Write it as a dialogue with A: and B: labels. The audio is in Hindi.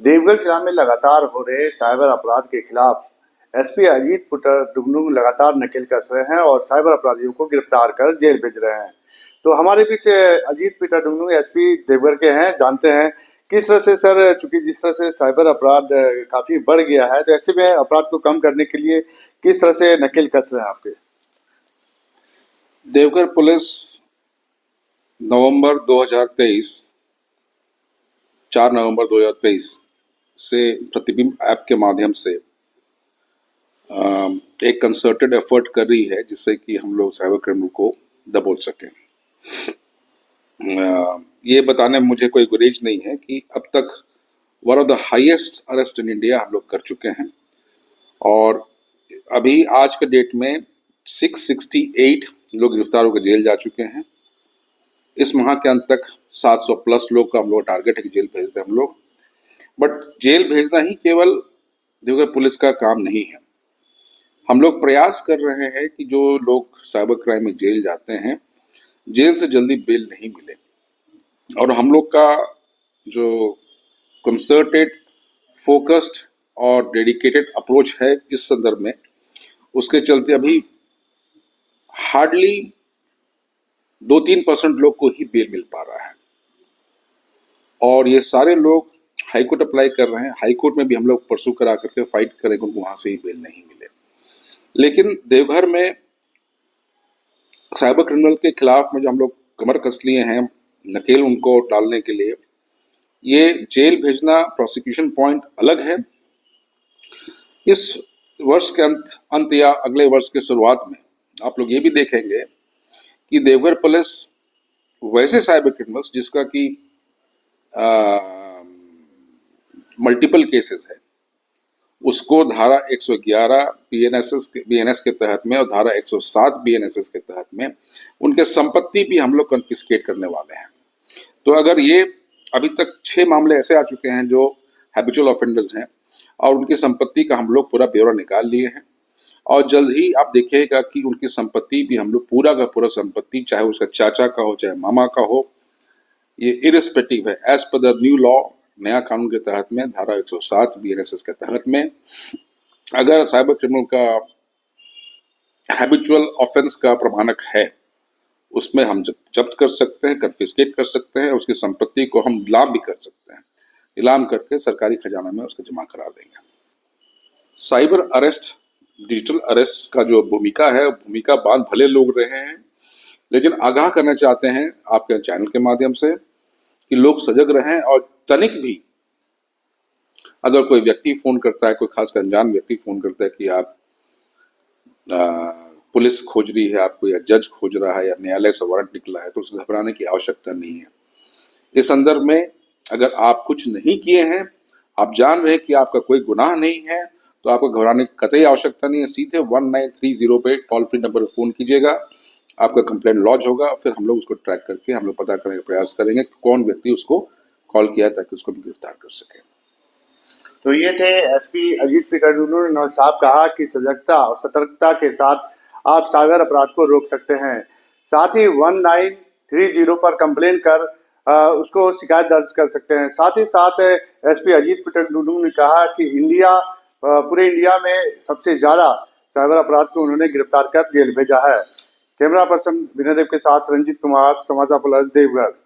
A: देवघर जिला में लगातार हो रहे साइबर अपराध के खिलाफ एसपी अजीत डुगनू लगातार नकेल कस रहे हैं और साइबर अपराधियों को गिरफ्तार कर जेल भेज रहे हैं। तो हमारे बीच अजीत पीटर डुगनू एसपी देवघर के हैं, जानते हैं किस तरह से सर, चूंकि जिस तरह से साइबर अपराध काफी बढ़ गया है, तो ऐसे में अपराध को कम करने के लिए किस तरह से नकेल कस रहे हैं आपके?
B: देवघर पुलिस नवंबर 2023 4 नवंबर 2023 से प्रतिबिंब ऐप के माध्यम से एक कंसर्टेड एफर्ट कर रही है जिससे कि हम लोग साइबर क्रिमिनल को दबोच सकें। ये बताने में मुझे कोई गुरेज नहीं है कि अब तक one of the highest arrest in India हम लोग कर चुके हैं और अभी आज के डेट में 668 लोग गिरफ्तार होकर जेल जा चुके हैं। इस माह के अंत तक 700 प्लस लोग का हम लोग टारगेट है कि जेल भेज दें हम लोग। बट जेल भेजना ही केवल देवघर पुलिस का काम नहीं है। हम लोग प्रयास कर रहे हैं कि जो लोग साइबर क्राइम में जेल जाते हैं, जेल से जल्दी बेल नहीं मिले, और हम लोग का जो कंसर्टेड, फोकस्ड और डेडिकेटेड अप्रोच है इस संदर्भ में, उसके चलते अभी हार्डली 2-3% लोग को ही बेल मिल पा रहा है और ये सारे लोग हाईकोर्ट अप्लाई कर रहे हैं। हाईकोर्ट में भी हम लोग परसू करा करके फाइट करेंगे, उनको वहां से ही बेल नहीं मिले। लेकिन देवघर में साइबर क्रिमिनल के खिलाफ में जो हम लोग कमर कस लिए हैं नकेल उनको डालने के लिए, ये जेल भेजना प्रोसिक्यूशन पॉइंट अलग है। इस वर्ष के अंत या अगले वर्ष के शुरुआत में आप लोग ये भी देखेंगे कि देवघर पुलिस वैसे साइबर क्रिमिनल्स जिसका कि मल्टीपल केसेस है, उसको धारा 111 बीएनएस के तहत में और धारा 107 बीएनएसएस के तहत में उनके संपत्ति भी हम लोग कन्फिस्केट करने वाले हैं। तो अगर ये अभी तक 6 मामले ऐसे आ चुके हैं जो हैबिचुअल ऑफेंडर्स हैं और उनकी संपत्ति का हम लोग पूरा ब्यौरा निकाल लिए हैं और जल्द ही आप देखिएगा कि उनकी संपत्ति भी हम लोग पूरा का पूरा संपत्ति, चाहे उसका चाचा का हो चाहे मामा का हो, ये इरिस्पेक्टिव है as per the new law, नया कानून के तहत में धारा 107 बीएनएसएस के तहत में अगर साइबर क्रिमिनल का हैबिचुअल ऑफेंस का प्रमाणक है, उसमें हम जब्त कर सकते हैं, कन्फिस्केट कर सकते हैं, उसकी संपत्ति को हम नीलाम भी कर सकते हैं। नीलाम करके सरकारी खजाना में उसको जमा करा देंगे। साइबर अरेस्ट, डिजिटल अरेस्ट का जो भूमिका है, भूमिका बांध भले लोग रहे हैं, लेकिन आगाह करना चाहते हैं आपके चैनल के माध्यम से कि लोग सजग रहें और तनिक भी अगर कोई व्यक्ति फोन करता है, कोई खासकर अनजान व्यक्ति फोन करता है कि आप पुलिस खोज रही है आपको या जज खोज रहा है या न्यायालय से वारंट निकला है, तो उसे घबराने की आवश्यकता नहीं है। इस संदर्भ में अगर आप कुछ नहीं किए हैं, आप जान रहे हैं कि आपका कोई गुनाह नहीं है, तो आपको घबराने की कतई आवश्यकता नहीं है। सीधे 1930 पे टोल फ्री नंबर पर फोन कीजिएगा, आपका कंप्लेंट लॉन्च होगा, फिर हम लोग उसको ट्रैक करके हम लोग पता करने का प्रयास करेंगे कि कौन व्यक्ति उसको कॉल किया ताकि उसको भी गिरफ्तार कर सके।
A: तो ये थे एसपी अजीत पीटर डुगनू ने साहब कहा कि सजगता और सतर्कता के साथ आप साइबर अपराध को रोक सकते हैं। साथ ही 1930 पर कंप्लेन कर उसको शिकायत दर्ज कर सकते हैं। साथ ही साथ एसपी अजीत पीटर डुगनू ने कहा कि पूरे इंडिया में सबसे ज्यादा साइबर अपराध को उन्होंने गिरफ्तार कर जेल भेजा है। कैमरा पर्सन विनय देव के साथ रंजीत कुमार, समाचार प्लस, देवघर।